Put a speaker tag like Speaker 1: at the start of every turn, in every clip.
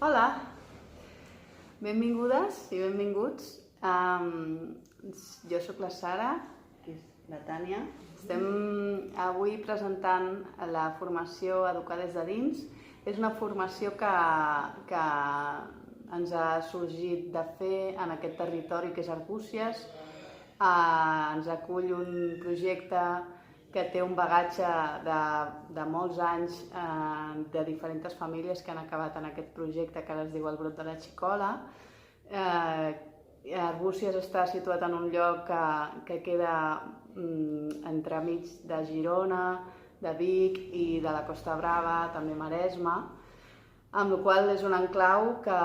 Speaker 1: Hola, benvingudes i benvinguts. Jo sóc la Sara, que és la Tània. Estem avui presentant la formació Educar des de dins. És una formació que ens ha sorgit de fer en aquest territori que és Arbúcies. Ens acull un projecte que té un bagatge de molts anys de diferents famílies que han acabat en aquest projecte que ara es diu el Brot de la Xicola. Arbúcies està situat en un lloc que queda entremig de Girona, de Vic i de la Costa Brava, també Maresme, amb la qual és un enclau que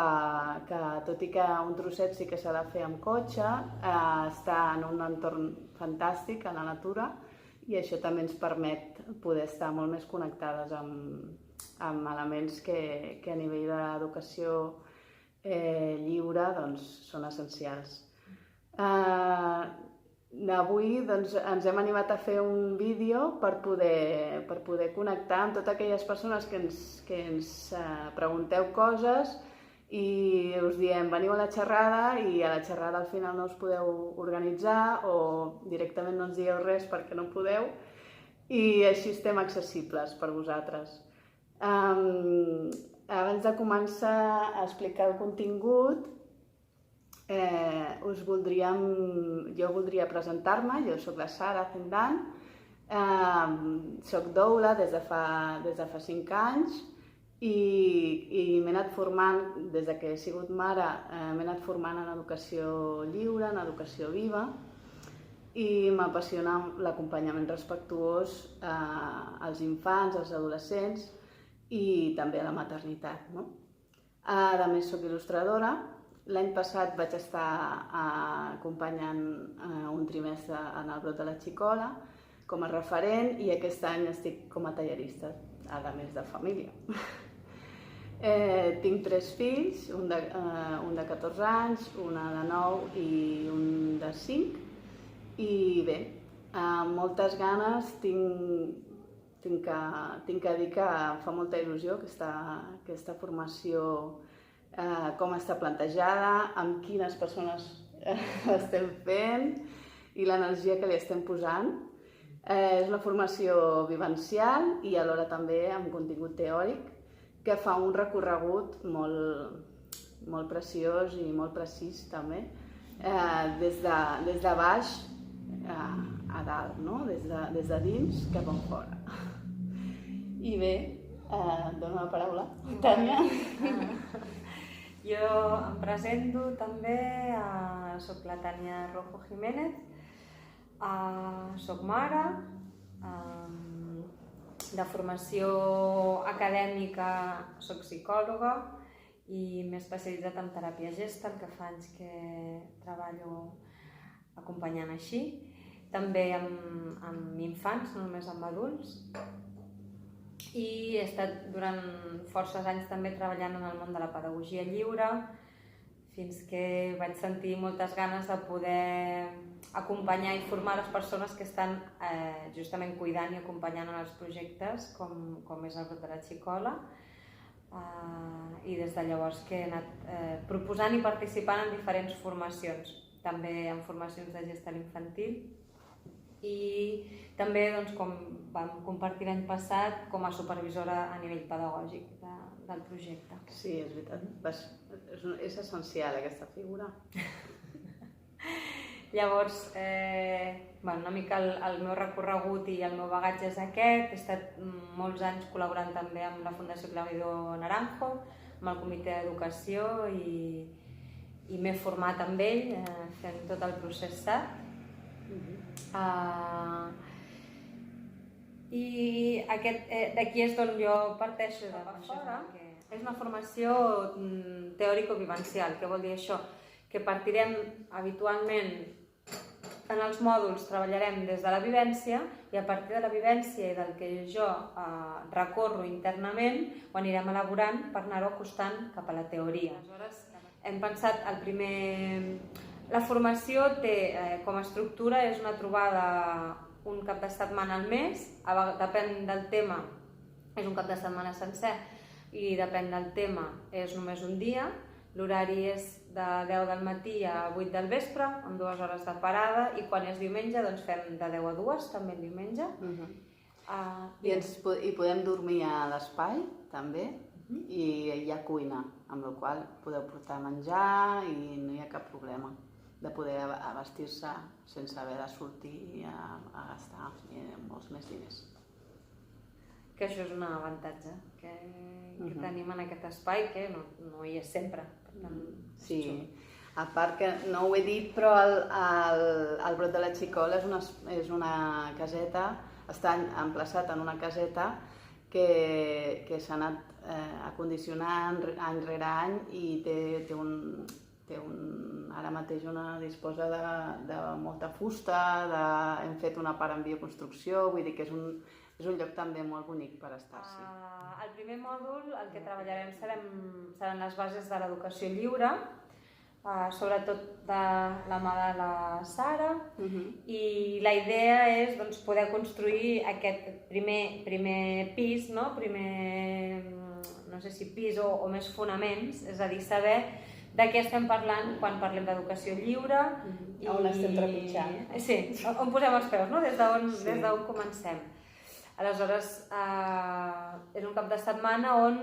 Speaker 1: tot i que un trosset sí que s'ha de fer amb cotxe, està en un entorn fantàstic, a la natura, i això també ens permet poder estar molt més connectades amb elements que a nivell d'educació lliure són essencials. Avui ens hem animat a fer un vídeo per poder connectar amb totes aquelles persones que ens pregunteu coses i us diem veniu a la xerrada i a la xerrada al final no us podeu organitzar o directament no ens digueu res perquè no podeu i així estem accessibles per vosaltres. Abans de començar a explicar el contingut, jo voldria presentar-me. Jo soc la Sara Zendan, soc doula des de fa 5 anys i m'he anat formant, des que he sigut mare, m'he anat formant en educació lliure, en educació viva, i m'apassiona l'acompanyament respectuós als infants, als adolescents i també a la maternitat. A més, soc il·lustradora. L'any passat vaig estar acompanyant un trimestre en el Brot de la Xicola com a referent i aquest any estic com a tallerista, a més de família. Tinc 3 fills, un de 14 anys, una de 9 i un de 5. I bé, amb moltes ganes tinc que dir que em fa molta il·lusió aquesta formació, com està plantejada, amb quines persones estem fent i l'energia que li estem posant. És una formació vivencial i alhora també amb contingut teòric que fa un recorregut molt preciós i molt precís també, des de baix a dalt, des de dins cap a fora. I bé, dono la paraula a Tània.
Speaker 2: Jo em presento també, soc la Tània Rojo Jiménez, soc mare, de formació acadèmica soc psicòloga i m'he especialitzat en teràpia Gestalt, que fa anys que treballo acompanyant així, també amb infants, no només amb adults. I he estat durant forces anys també treballant en el món de la pedagogia lliure, fins que vaig sentir moltes ganes de poder acompanyar i formar les persones que estan justament cuidant i acompanyant en els projectes, com és el Brot de la Xicola. I des de llavors que he anat proposant i participant en diferents formacions, també en formacions de Gestalt infantil i també, com vam compartir l'any passat, com a supervisora a nivell pedagògic del projecte.
Speaker 1: Sí, és veritat. És essencial aquesta figura.
Speaker 2: Llavors, una mica el meu recorregut i el meu bagatge és aquest. He estat molts anys col·laborant també amb la Fundació Clavido Naranjo, amb el comitè d'educació i m'he format amb ell fent tot el procés SAT. I d'aquí és d'on jo parteixo de fora. És una formació teòrico-vivencial. Què vol dir això? Que partirem habitualment en els mòduls, treballarem des de la vivència i a partir de la vivència i del que jo recorro internament ho anirem elaborant per anar-ho acostant cap a la teoria. Aleshores, hem pensat la formació té com a estructura, és una trobada un cap de setmana al mes, depèn del tema, és un cap de setmana sencer, i depèn del tema, és només un dia. L'horari és de 10 del matí a 8 del vespre, amb 2 hores de parada, i quan és diumenge doncs fem de 10 a 2, també el diumenge.
Speaker 1: I podem dormir a l'espai, també, i hi ha cuina, amb la qual podeu portar menjar i no hi ha cap problema de poder abastir-se sense haver de sortir a gastar molts més diners.
Speaker 2: Que això és un avantatge que tenim en aquest espai, que no hi és sempre.
Speaker 1: Sí, a part que no ho he dit, però el Brot de la Xicola és una caseta, està emplaçat en una caseta que s'ha anat acondicionant any rere any i ara mateix disposa de molta fusta, hem fet una part en bioconstrucció, vull dir que és un lloc també molt bonic per estar-s'hi.
Speaker 2: El primer mòdul, el que treballarem seran les bases de l'educació lliure, sobretot de la mà de la Sara, i la idea és poder construir aquest primer pis, no sé si pis o més fonaments, és a dir, saber de què estem parlant quan parlem d'educació lliure.
Speaker 1: On estem trepitjant.
Speaker 2: Sí, on posem els peus, des d'on comencem. Aleshores, és un cap de setmana on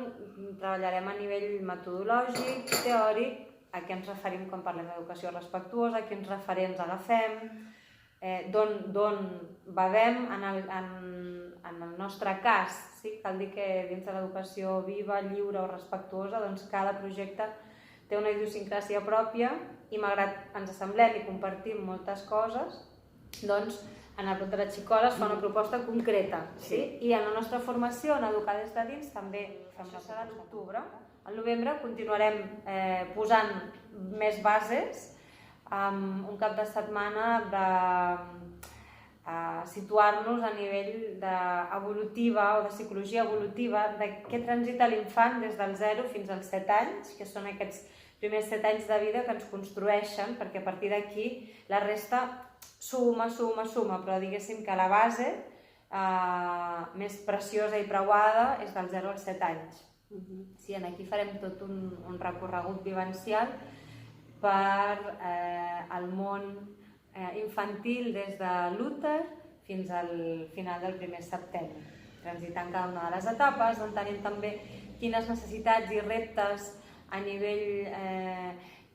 Speaker 2: treballarem a nivell metodològic, teòric, a què ens referim quan parlem d'educació respectuosa, quins referents agafem, d'on bevem. En el nostre cas, cal dir que dins de l'educació viva, lliure o respectuosa, cada projecte té una idiosincràsia pròpia i malgrat ens assemblem i compartim moltes coses, doncs en el Brot de la Xicola es fa una proposta concreta. I en la nostra formació, en Educar des de dins, també fem la serà a l'octubre. Al novembre continuarem posant més bases amb un cap de setmana de situar-nos a nivell evolutiva o de psicologia evolutiva, de què transita l'infant des del 0 fins als 7 anys, que són aquests primers 7 anys de vida que ens construeixen, perquè a partir d'aquí la resta suma, però diguéssim que la base més preciosa i preuada és del 0 als 7 anys. Aquí farem tot un recorregut vivencial per al món infantil des de l'úter fins al final del primer septenni, transitant cada una de les etapes, on tenim també quines necessitats i reptes a nivell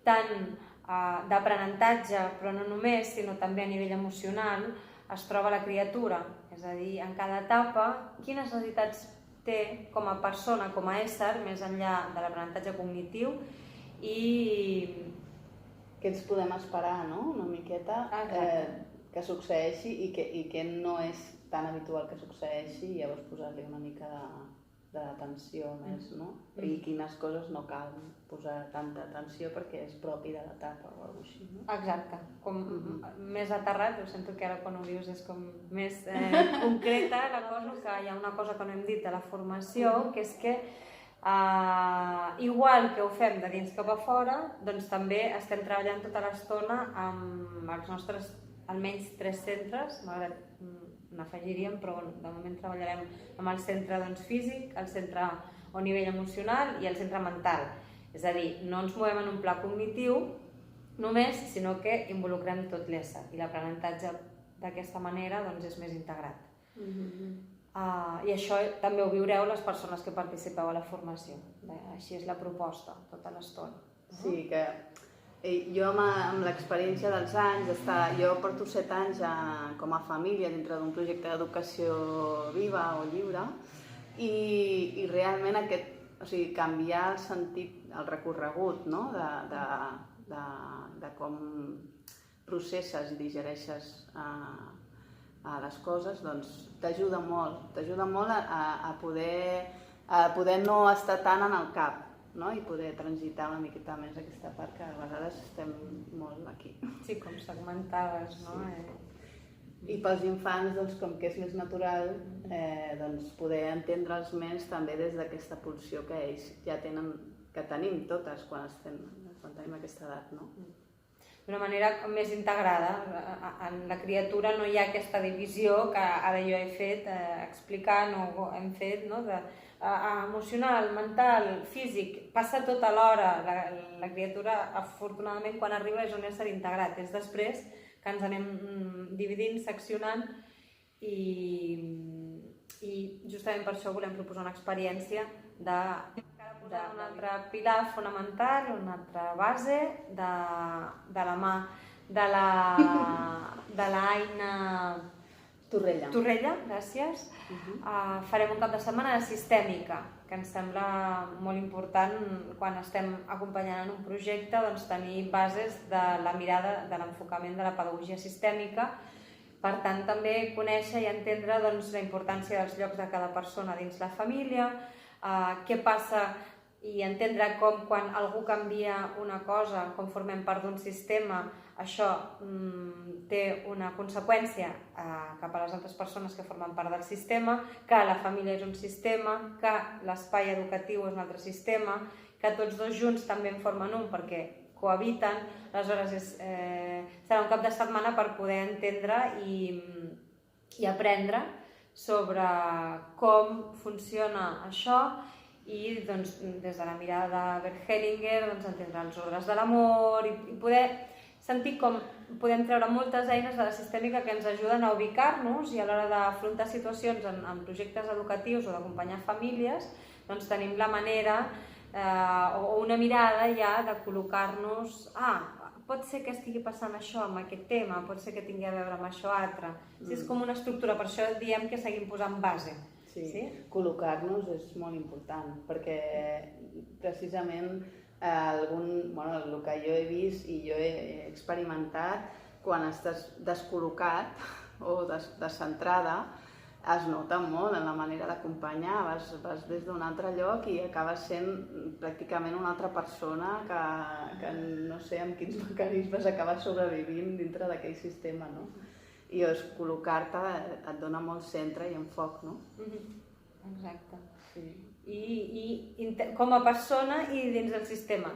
Speaker 2: tant d'aprenentatge, però no només, sinó també a nivell emocional, es troba la criatura. És a dir, en cada etapa, quines necessitats té com a persona, com a ésser, més enllà de l'aprenentatge cognitiu, i
Speaker 1: què ens podem esperar, una miqueta, que succeeixi i que no és tan habitual que succeeixi, i llavors posar-li una mica d'atenció més, i quines coses no cal posar tanta atenció perquè és propi de l'etapa o alguna cosa així.
Speaker 2: Exacte, com més aterrat, ho sento que ara quan ho dius és com més concreta la cosa, que hi ha una cosa que no hem dit de la formació, que és que igual que ho fem de dins cap a fora, doncs també estem treballant tota l'estona amb els nostres almenys 3 centres, malgrat n'afegiríem, però de moment treballarem amb el centre físic, el centre o nivell emocional i el centre mental. És a dir, no ens movem en un pla cognitiu només, sinó que involucrem tot l'ésser, i l'aprenentatge d'aquesta manera és més integrat. I això també ho viureu les persones que participeu a la formació. Així és la proposta, tota l'estona.
Speaker 1: Sí, que jo amb l'experiència dels anys, jo porto 7 anys com a família dintre d'un projecte d'educació viva o lliure, i realment canviar el sentit, el recorregut de com processes i digereixes les coses, doncs t'ajuda molt a poder no estar tant en el cap, i poder transitar una miqueta més aquesta part que a vegades estem molt aquí.
Speaker 2: Sí, com segmentaves, no?
Speaker 1: I pels infants, com que és més natural, poder entendre'ls més també des d'aquesta pulsió que ells ja tenen, que tenim totes quan tenim aquesta edat, no?
Speaker 2: D'una manera més integrada. En la criatura no hi ha aquesta divisió que ara jo he fet explicant o hem fet, emocional, mental, físic, passa tot alhora. La criatura, afortunadament, quan arriba és un ésser integrat. És després que ens anem dividint, seccionant i justament per això volem proposar una experiència de un altre pilar fonamental, una altra base de la mà de l'Aina Torrella, gràcies. Farem un cap de setmana de sistèmica, que ens sembla molt important quan estem acompanyant en un projecte, doncs, tenir bases de la mirada, de l'enfocament de la pedagogia sistèmica. Per tant, també conèixer i entendre la importància dels llocs de cada persona dins la família, què passa i entendre com quan algú canvia una cosa, com formem part d'un sistema, això té una conseqüència cap a les altres persones que formen part del sistema, que la família és un sistema, que l'espai educatiu és un altre sistema, que tots dos junts també en formen un perquè cohabiten. Aleshores serà un cap de setmana per poder entendre i aprendre sobre com funciona això i des de la mirada de Bert Hellinger entendre els ordres de l'amor i poder sentir com podem treure moltes eines de la sistèmica que ens ajuden a ubicar-nos i a l'hora d'afrontar situacions en projectes educatius o d'acompanyar famílies, doncs tenim la manera o una mirada ja de col·locar-nos pot ser que estigui passant això amb aquest tema, pot ser que tingui a veure amb això altre. És com una estructura, per això diem que seguim posant base.
Speaker 1: Sí, col·locar-nos és molt important, perquè precisament el que jo he vist i jo he experimentat, quan estàs descol·locat o descentrada, es nota molt en la manera d'acompanyar, vas des d'un altre lloc i acabes sent pràcticament una altra persona que no sé amb quins mecanismes acabes sobrevivint dintre d'aquell sistema, no? I col·locar-te et dona molt centre i enfoc, no?
Speaker 2: Exacte. I com a persona i dins del sistema,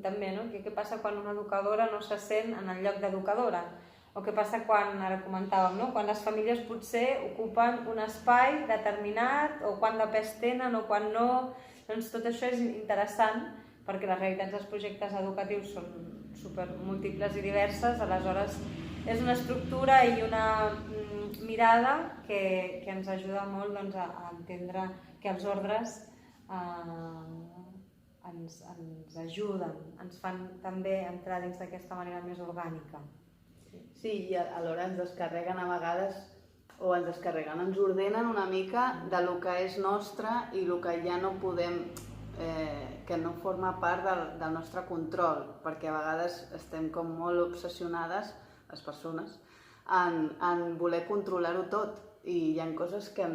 Speaker 2: també, no? Què passa quan una educadora no se sent en el lloc d'educadora? O què passa quan, ara comentàvem, no? Quan les famílies potser ocupen un espai determinat o quan de pes tenen o quan no? Doncs tot això és interessant perquè les realitats dels projectes educatius són supermúltiples i diverses, aleshores és una estructura i una mirada que ens ajuda molt a entendre que els ordres ens ajuden, ens fan també entrar dins d'aquesta manera més orgànica.
Speaker 1: Sí, i alhora ens descarreguen a vegades, ens ordenen una mica de lo que és nostre i el que ja no podem, que no forma part del nostre control, perquè a vegades estem com molt obsessionades, les persones, en voler controlar-ho tot i hi ha coses que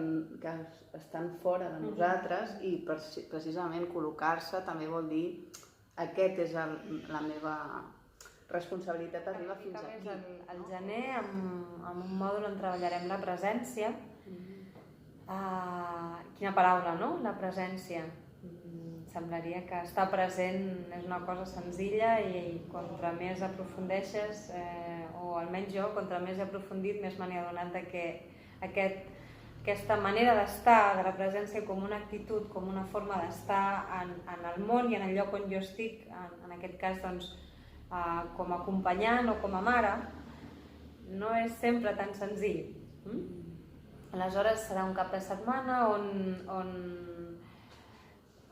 Speaker 1: estan fora de nosaltres i precisament col·locar-se també vol dir aquest és la meva responsabilitat arriba fins aquí.
Speaker 2: Al gener, amb un mòdul on treballarem la presència. Quina paraula, no? La presència. Semblaria que estar present és una cosa senzilla i contra més aprofundeixes, o almenys jo, contra més he aprofundit, més me n'he adonat que aquesta manera d'estar, de la presència com una actitud, com una forma d'estar en el món i en el lloc on jo estic, en aquest cas doncs, com a acompanyant o com a mare, no és sempre tan senzill. Aleshores serà un cap de setmana on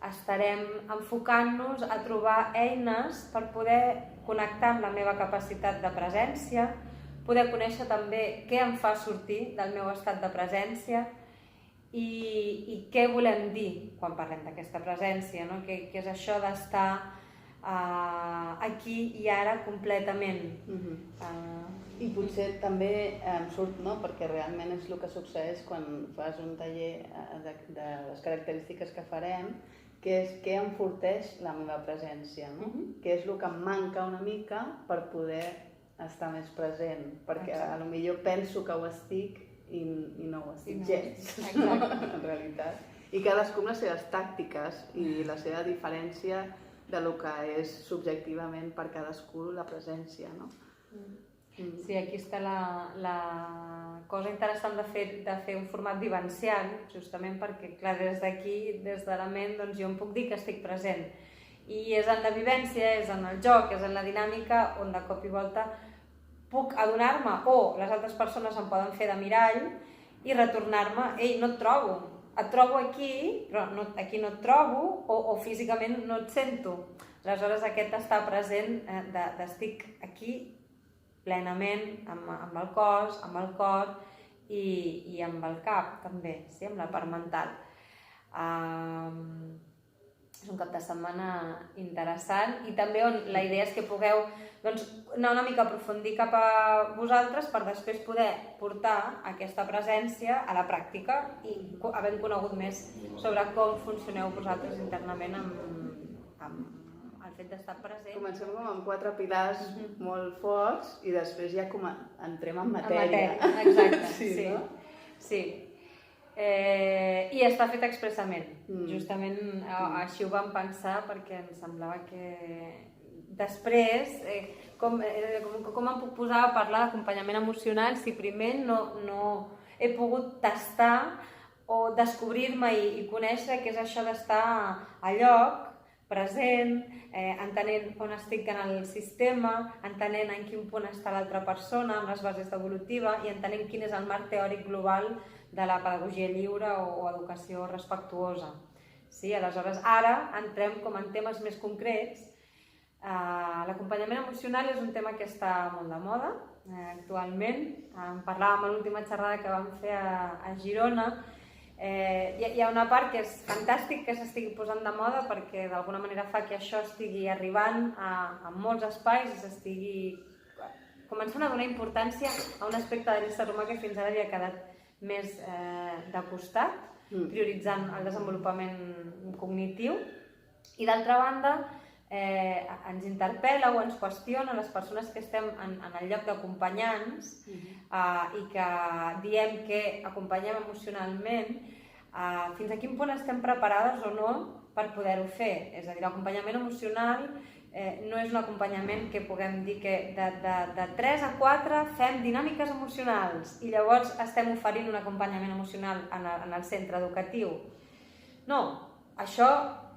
Speaker 2: estarem enfocant-nos a trobar eines per poder connectar amb la meva capacitat de presència, poder conèixer també què em fa sortir del meu estat de presència i què volem dir quan parlem d'aquesta presència, no? Què és això d'estar aquí i ara completament.
Speaker 1: I potser també em surt, no? Perquè realment és el que succeeix quan fas un taller de les característiques que farem, que és què enforteix la meva presència, no? Què és el que em manca una mica per poder estar més present, perquè potser penso que ho estic i no ho estic gens, en realitat. I cadascú amb les seves tàctiques i la seva diferència de lo que és subjectivament per cadascú la presència, no?
Speaker 2: Sí, aquí està la cosa interessant de fer un format vivencial, justament perquè, clar, des d'aquí, des de la ment, doncs jo em puc dir que estic present. I és en la vivència, és en el joc, és en la dinàmica on de cop i volta puc adonar-me o les altres persones em poden fer de mirall i retornar-me, ei, no et trobo aquí, però aquí no et trobo o físicament no et sento. Aleshores aquest estar present d'estic aquí plenament amb el cos, amb el cor i amb el cap també, sí? Amb la part mental. És un cap de setmana interessant i també on la idea és que pugueu anar una mica a aprofundir cap a vosaltres per després poder portar aquesta presència a la pràctica i havent conegut més sobre com funcioneu vosaltres internament amb el fet d'estar present.
Speaker 1: Comencem com amb 4 pilars molt forts i després ja entrem en matèria.
Speaker 2: Exacte,
Speaker 1: sí. No?
Speaker 2: Sí. I està fet expressament. Justament així ho vam pensar perquè em semblava que després, com em puc posar a parlar d'acompanyament emocional si primer no he pogut tastar o descobrir-me i conèixer què és això d'estar a lloc, present, entenent on estic en el sistema, entenent en quin punt està l'altra persona amb les bases d'evolutiva i entenent quin és el marc teòric global de la pedagogia lliure o educació respectuosa. Sí, aleshores, ara entrem com en temes més concrets. L'acompanyament emocional és un tema que està molt de moda actualment. En parlàvem a l'última xerrada que vam fer a Girona. Hi ha una part que és fantàstic que s'estigui posant de moda perquè d'alguna manera fa que això estigui arribant a molts espais i s'estigui començant a donar importància a un aspecte de l'ésser humà que fins ara havia quedat més de costat, prioritzant el desenvolupament cognitiu. I d'altra banda, ens interpel·la o ens qüestiona les persones que estem en el lloc d'acompanyants i que diem que acompanyem emocionalment, fins a quin punt estem preparades o no per poder-ho fer. És a dir, l'acompanyament emocional no és un acompanyament que puguem dir que de 3 a 4 fem dinàmiques emocionals i llavors estem oferint un acompanyament emocional en el centre educatiu. No, això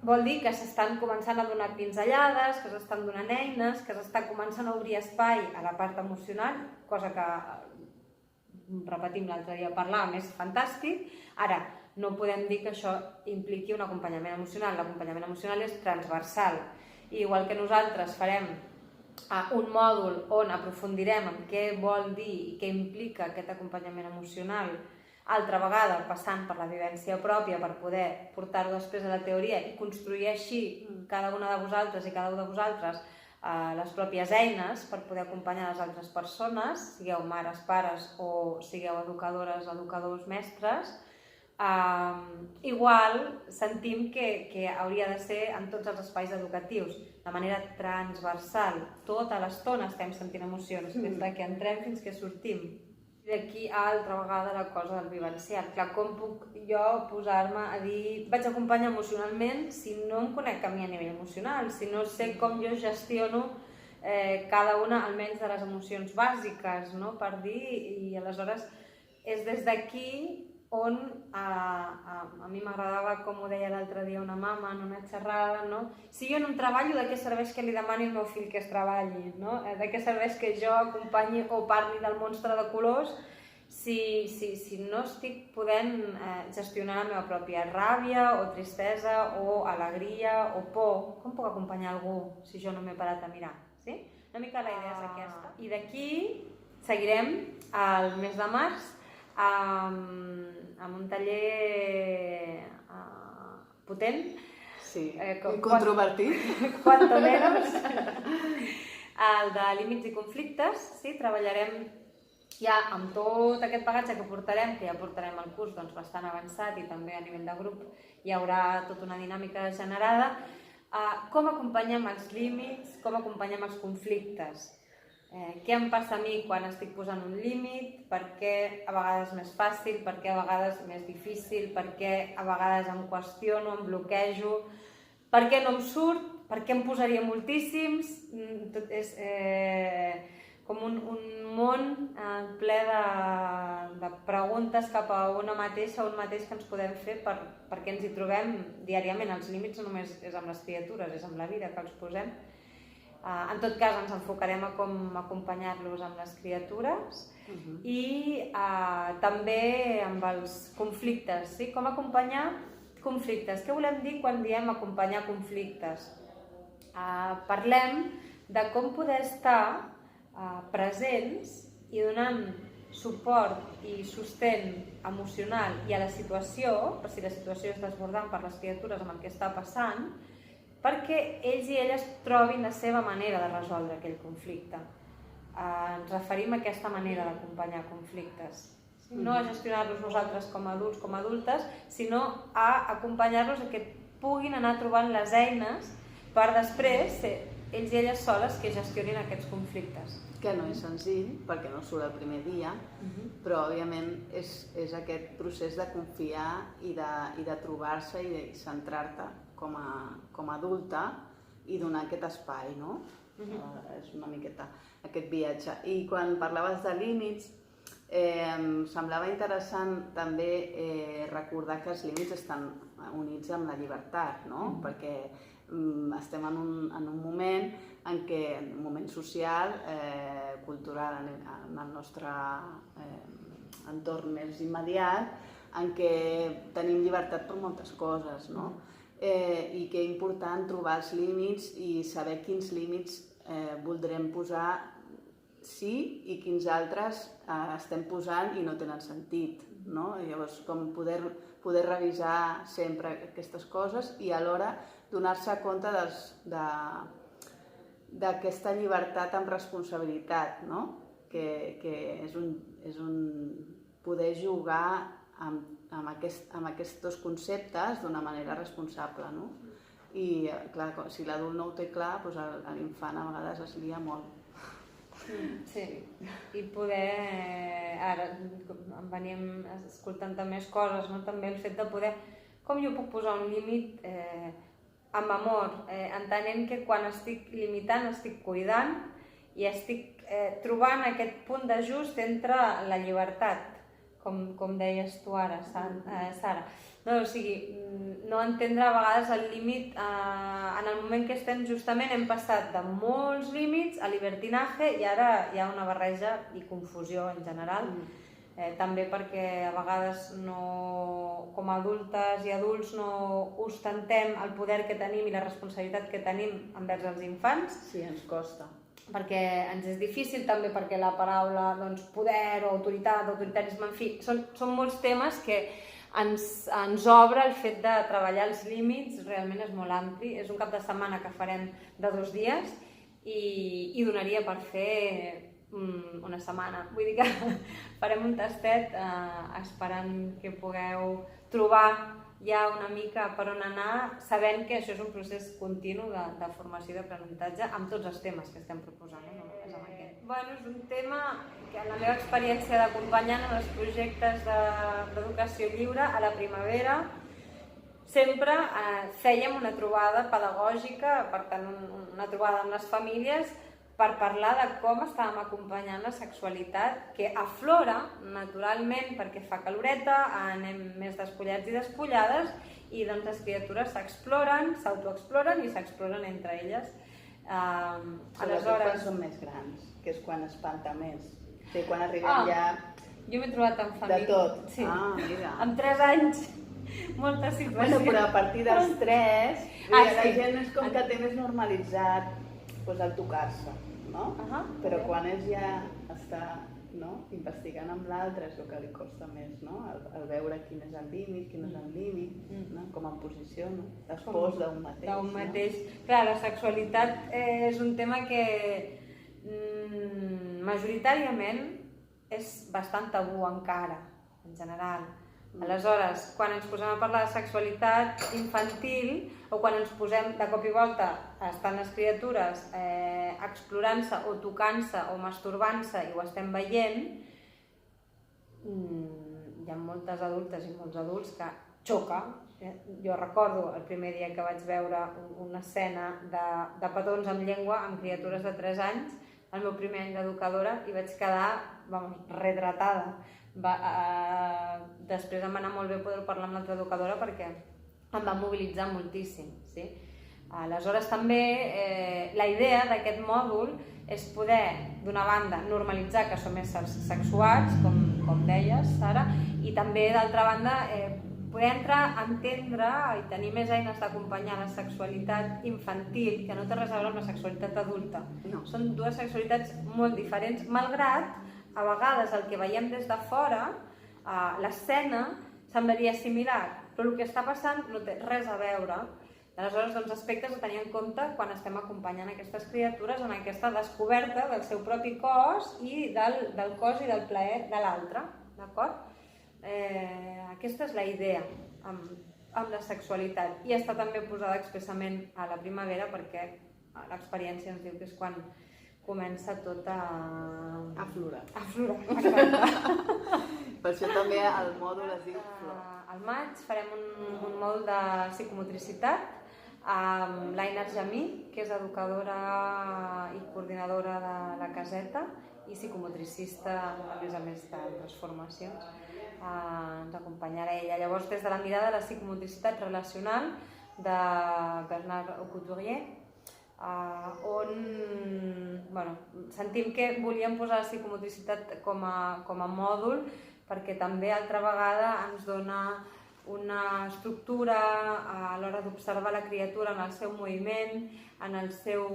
Speaker 2: vol dir que s'estan començant a donar pinzellades, que s'estan donant eines, que s'està començant a obrir espai a la part emocional, cosa que, repetim, l'altre dia parlàvem, és fantàstic. Ara, no podem dir que això impliqui un acompanyament emocional. L'acompanyament emocional és transversal. I igual que nosaltres farem un mòdul on aprofundirem en què vol dir i què implica aquest acompanyament emocional, altra vegada passant per la vivència pròpia per poder portar-ho després a la teoria i construir així cada una de vosaltres i cada un de vosaltres les pròpies eines per poder acompanyar les altres persones, sigueu mares, pares o sigueu educadores, educadors, mestres. Igual sentim que hauria de ser en tots els espais educatius, de manera transversal. Tota l'estona estem sentint emocions, des que entrem fins que sortim. D'aquí altra vegada la cosa del vivencial. Clar, com puc jo posar-me a dir vaig acompanyar emocionalment si no em conec a mi a nivell emocional, si no sé com jo gestiono cada una almenys de les emocions bàsiques, no? Per dir, i aleshores és des d'aquí on a mi m'agradava, com ho deia l'altre dia una mama en una xerrada, no? Si jo no em treballo, de què serveix que li demani al meu fill que es treballi? No? De què serveix que jo acompanyi o parli del monstre de colors si no estic podent gestionar la meva pròpia ràbia o tristesa o alegria o por? Com puc acompanyar algú si jo no m'he parat a mirar? Sí? Una mica la idea és aquesta. I d'aquí seguirem al mes de març amb un taller potent.
Speaker 1: Sí, controvertit.
Speaker 2: Quanto menos. El de límits i conflictes, sí, treballarem ja amb tot aquest bagatge que portarem, que ja portarem el curs bastant avançat i també a nivell de grup hi haurà tota una dinàmica generada. Com acompanyem els límits, com acompanyem els conflictes. Què em passa a mi quan estic posant un límit, per què a vegades més fàcil, per què a vegades més difícil, per què a vegades em qüestiono, em bloquejo, per què no em surt, per què em posaria moltíssims, com un món ple de preguntes cap a una mateixa, un mateix que ens podem fer perquè ens hi trobem diàriament. Els límits no només és amb les criatures, és amb la vida que els posem. En tot cas, ens enfocarem a com acompanyar-los amb les criatures i també amb els conflictes. Sí? Com acompanyar conflictes. Què volem dir quan diem acompanyar conflictes? Parlem de com poder estar presents i donant suport i sostén emocional i a la situació, per si la situació és desbordant per les criatures amb el que està passant, perquè ells i elles trobin la seva manera de resoldre aquell conflicte. Ens referim a aquesta manera d'acompanyar conflictes. No a gestionar-los nosaltres com a adults, com a adultes, sinó a acompanyar-los a que puguin anar trobant les eines per després ser ells i elles soles que gestionin aquests conflictes.
Speaker 1: Que no és senzill, perquè no surt el primer dia, però òbviament és aquest procés de confiar i de trobar-se i de centrar-te com a adulta i donar aquest espai, no? És una miqueta aquest viatge. I quan parlaves de límits, semblava interessant també recordar que els límits estan units amb la llibertat, no? Perquè estem en un moment en què, un moment social, cultural, en el nostre entorn més immediat, en què tenim llibertat per moltes coses, no? I que és important trobar els límits i saber quins límits voldrem posar sí i quins altres estem posant i no tenen sentit, no? Llavors, com poder revisar sempre aquestes coses i alhora donar-se compte d'aquesta llibertat amb responsabilitat, no? Que és un poder jugar amb aquests dos conceptes d'una manera responsable, no? I clar, si l'adult no ho té clar, doncs l'infant a vegades es lia molt.
Speaker 2: Sí, i poder, ara em venim escoltant també més coses, no? També el fet de poder, com jo puc posar un límit amb amor, entenent que quan estic limitant estic cuidant i estic trobant aquest punt d'ajust entre la llibertat, com deies tu ara, Sara. No, o sigui, no entendre a vegades el límit, en el moment que estem justament hem passat de molts límits a libertinaje i ara hi ha una barreja i confusió en general, també perquè a vegades com a adultes i adults no ostentem el poder que tenim i la responsabilitat que tenim envers els infants.
Speaker 1: Sí, ens costa.
Speaker 2: Perquè ens és difícil, també perquè la paraula poder o autoritat, autoritarisme, en fi, són molts temes que ens obre el fet de treballar els límits, realment és molt ampli, és un cap de setmana que farem de 2 dies i donaria per fer una setmana. Vull dir que farem un tastet esperant que pugueu trobar ja una mica per on anar, sabent que això és un procés continu de formació i d'aprenentatge amb tots els temes que estem proposant, no només amb aquest. Bueno, és un tema que en la meva experiència d'acompanyant en els projectes d'educació lliure a la primavera sempre fèiem una trobada pedagògica, per tant una trobada amb les famílies per parlar de com estàvem acompanyant la sexualitat, que aflora naturalment perquè fa caloreta, anem més despullats i despullades i doncs les criatures s'exploren, s'autoexploren i s'exploren entre elles.
Speaker 1: Sobretot quan són més grans, que és quan espanta més. O sigui, quan arribem ja...
Speaker 2: Jo m'he trobat en família.
Speaker 1: De tot?
Speaker 2: Sí.
Speaker 1: Mira.
Speaker 2: Amb 3 anys, moltes situacions.
Speaker 1: Bueno, però a partir dels 3, la gent és com que té més normalitzat el tocar-se, no? Però quan ells ja està investigant amb l'altre és el que li costa més, no? El veure quin és el límit, quin és el límit, com em posiciono, després d'un mateix.
Speaker 2: D'un mateix. Clar, la sexualitat és un tema que majoritàriament és bastant tabú encara, en general. Aleshores, quan ens posem a parlar de sexualitat infantil o quan ens posem de cop i volta estan les criatures explorant-se o tocant-se o masturbant-se i ho estem veient, hi ha moltes adultes i molts adults que xoca. Jo recordo el primer dia que vaig veure una escena de petons amb llengua amb criatures de 3 anys el meu primer any d'educadora i vaig quedar retratada. Després em va anar molt bé poder parlar amb l'altra educadora perquè em va mobilitzar moltíssim. Sí? Aleshores també la idea d'aquest mòdul és poder, d'una banda, normalitzar que som éssers sexuats, com deies, Sara, i també, d'altra banda, poder entrar a entendre i tenir més eines d'acompanyar la sexualitat infantil, que no té res a veure amb la sexualitat adulta.
Speaker 1: No.
Speaker 2: Són dues sexualitats molt diferents, malgrat, a vegades, el que veiem des de fora, l'escena semblaria similar, però el que està passant no té res a veure. Aleshores, aspectes a tenir en compte quan estem acompanyant aquestes criatures en aquesta descoberta del seu propi cos i del cos i del plaer de l'altre, d'acord? Aquesta és la idea amb la sexualitat i està també posada expressament a la primavera perquè l'experiència ens diu que és quan comença tot a
Speaker 1: aflorar. Per això també el mòdul es diu Flor.
Speaker 2: Al maig farem un mòdul de psicomotricitat amb l'Aina Argemí, que és educadora i coordinadora de la caseta i psicomotricista, a més d'altres formacions. Ens acompanyarà ella. Llavors, des de la mirada de la psicomotricitat relacional de Bernard Couturier, on sentim que volíem posar la psicomotricitat com a mòdul perquè també altra vegada ens dona una estructura a l'hora d'observar la criatura en el seu moviment, en el seu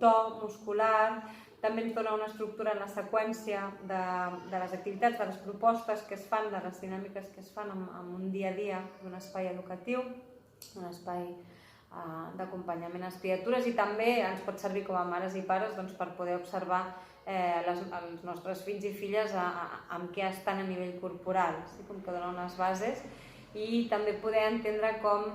Speaker 2: to muscular. També ens dona una estructura en la seqüència de les activitats, de les propostes que es fan, de les dinàmiques que es fan en un dia a dia d'un espai educatiu, un espai d'acompanyament a les criatures, i també ens pot servir com a mares i pares per poder observar els nostres fills i filles amb què estan a nivell corporal, com que donen unes bases, i també poder entendre com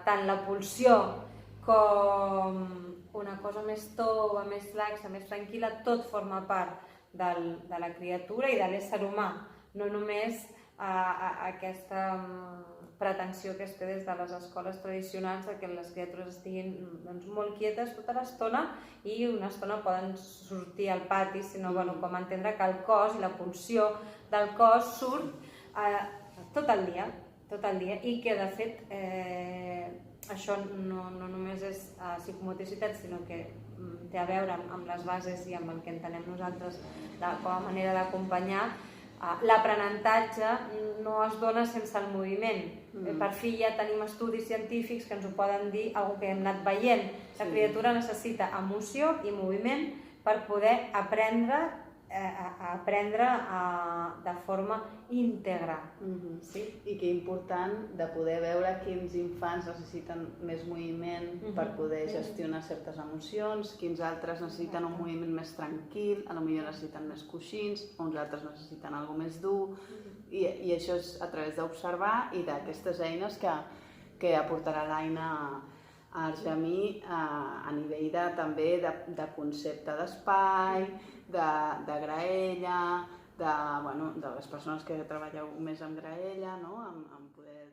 Speaker 2: tant la pulsió com una cosa més tova, més laxa, més tranquil·la, tot forma part de la criatura i de l'ésser humà, no només aquesta pretensió que es té des de les escoles tradicionals de que les criatures estiguin molt quietes tota l'estona i una estona poden sortir al pati, sinó com entendre que el cos i la pulsió del cos surt tot el dia, i que de fet això no només és psicomotricitat, sinó que té a veure amb les bases i amb el que entenem nosaltres com a manera d'acompanyar. L'aprenentatge no es dona sense el moviment. Per fi ja tenim estudis científics que ens ho poden dir, algo que hem anat veient. La criatura necessita emoció i moviment per poder aprendre de forma íntegra.
Speaker 1: I que important de poder veure quins infants necessiten més moviment per poder gestionar certes emocions, quins altres necessiten un moviment més tranquil, potser necessiten més coixins, uns altres necessiten alguna més dur, i això és a través d'observar i d'aquestes eines que aportarà l'Aina Argemí a nivell també de concepte d'espai, de graella, de les persones que treballeu més amb graella, amb poder